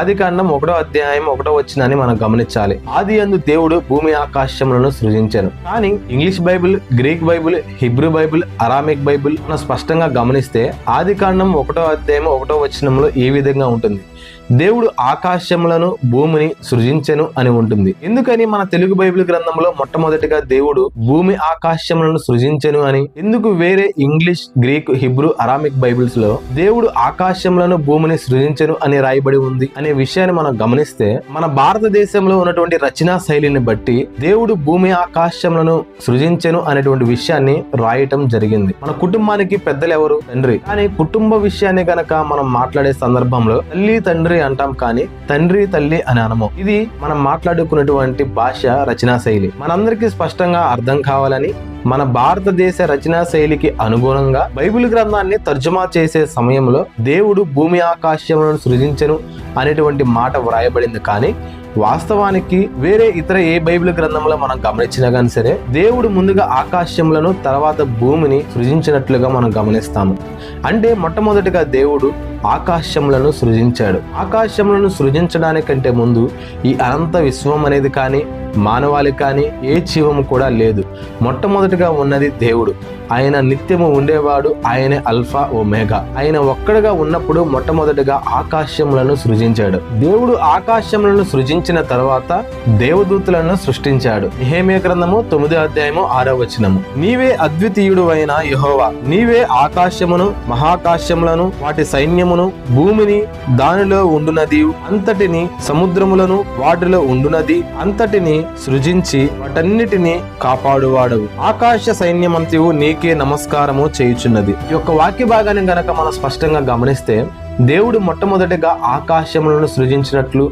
ఆదికాండం 1:1 మనం గమనించాలి. ఆది యందు దేవుడు భూమి ఆకాశములను సృజించాను. కానీ English Bible, Greek Bible, Hebrew Bible, Aramaic Bible మనం స్పష్టంగా గమనిస్తే ఆదికాండం 1:1 ఈ విధంగా ఉంటుంది: దేవుడు ఆకాశములను భూమిని సృజించెను అని ఉంటుంది. ఎందుకని మన తెలుగు బైబిల్ గ్రంథంలో మొట్టమొదటిగా దేవుడు భూమి ఆకాశములను సృజించెను అని, ఎందుకు వేరే English, Greek, Hebrew, Aramaic Bibles లో దేవుడు ఆకాశములను భూమిని సృజించెను అని రాయబడి ఉంది అనే విషయాన్ని మనం గమనిస్తే, మన భారతదేశంలో ఉన్నటువంటి రచనా శైలిని బట్టి దేవుడు భూమి ఆకాశములను సృజించెను అనేటువంటి విషయాన్ని రాయటం జరిగింది. మన కుటుంబానికి పెద్దలు ఎవరు? తండ్రి. కానీ కుటుంబ విషయాన్ని గనక మనం మాట్లాడే సందర్భంలో తల్లి తండ్రి అంటాం, కానీ తండ్రి తల్లి అని అనము. ఇది మనం మాట్లాడుకున్నటువంటి భాష, రచనా శైలి. మనందరికీ స్పష్టంగా అర్థం కావాలని మన భారతదేశ రచనా శైలికి అనుగుణంగా బైబిల్ గ్రంథాన్ని తర్జుమా చేసే సమయంలో దేవుడు భూమి ఆకాశములను సృజించెను అనేటువంటి మాట వ్రాయబడింది. కానీ వాస్తవానికి వేరే ఇతర ఏ బైబిల్ గ్రంథంలో మనం గమనించినా కానీ సరే, దేవుడు ముందుగా ఆకాశములను తర్వాత భూమిని సృజించినట్లుగా మనం గమనిస్తాము. అంటే మొట్టమొదటిగా దేవుడు ఆకాశములను సృజించాడు. ఆకాశములను సృజించడానికంటే ముందు ఈ అనంత విశ్వం అనేది కానీ, మానవాళి కానీ, ఏ జీవము కూడా లేదు. మొట్టమొదటిగా ఉన్నది దేవుడు. ఆయన నిత్యము ఉండేవాడు. ఆయనే అల్ఫా ఒమేగా. ఆయన ఒక్కడుగా ఉన్నప్పుడు మొట్టమొదటిగా ఆకాశములను సృజించాడు. దేవుడు ఆకాశములను సృజించిన తర్వాత దేవదూతలను సృష్టించాడు. నెహెమీయా గ్రంథము 9:6 నీవే అద్వితీయుడు అయిన యెహోవా, నీవే ఆకాశమును, మహాకాశములను, వాటి సైన్యమును, భూమిని, దానిలో ఉండునది అంతటిని, సముద్రములను, వాటిలో ఉండునది అంతటిని సృజించి వాటన్నిటిని కాపాడువాడవు. ఆకాశ సైన్యమంతయు నీకే నమస్కారము చేయుచున్నది. ఈ యొక్క వాక్య భాగాన్ని గనక మనం స్పష్టంగా గమనిస్తే, దేవుడు మొట్టమొదటిగా ఆకాశములను సృజించినట్లు,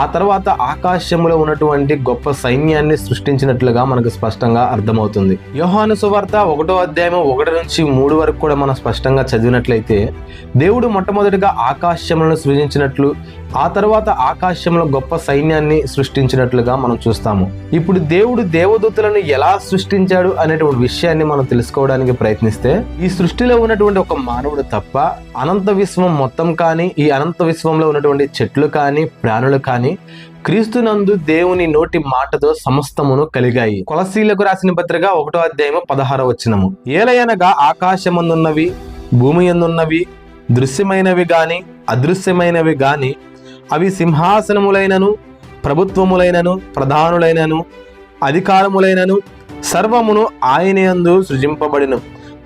ఆ తర్వాత ఆకాశములో ఉన్నటువంటి గొప్ప సైన్యాన్ని సృష్టించినట్లుగా మనకు స్పష్టంగా అర్థమవుతుంది. యోహాను సువార్త 1:1-3 వరకు కూడా మనం స్పష్టంగా చదివినట్లయితే, దేవుడు మొట్టమొదటిగా ఆకాశములను సృజించినట్లు, ఆ తర్వాత ఆకాశంలో గొప్ప సైన్యాన్ని సృష్టించినట్లుగా మనం చూస్తాము. ఇప్పుడు దేవుడు దేవదూతలను ఎలా సృష్టించాడు అనేటువంటి విషయాన్ని మనం తెలుసుకోవడానికి ప్రయత్నిస్తే, ఈ సృష్టిలో ఉన్నటువంటి ఒక మానవుడు తప్ప అనంత విశ్వం మొత్తం కానీ, ఈ అనంత విశ్వంలో ఉన్నటువంటి చెట్లు కానీ, ప్రాణులు కానీ క్రీస్తునందు దేవుని నోటి మాటతో సమస్తమును కలిగాయి. కొలసీలకు రాసిన పత్రిక 1:16 ఏలయనగా ఆకాశమందున్నవి, భూమి యందున్నవి, దృశ్యమైనవి గాని అదృశ్యమైనవి గాని, అవి సింహాసనములైనను, ప్రభుత్వములైనను, ప్రధానులైనను, అధికారములైనను, సర్వమును ఆయన యందు సృజింపబడిను.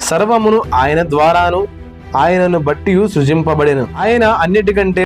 సర్వమును ఆయన ద్వారాను, ఆయనను బట్టి సృజింపబడిను. ఆయన అన్నిటికంటే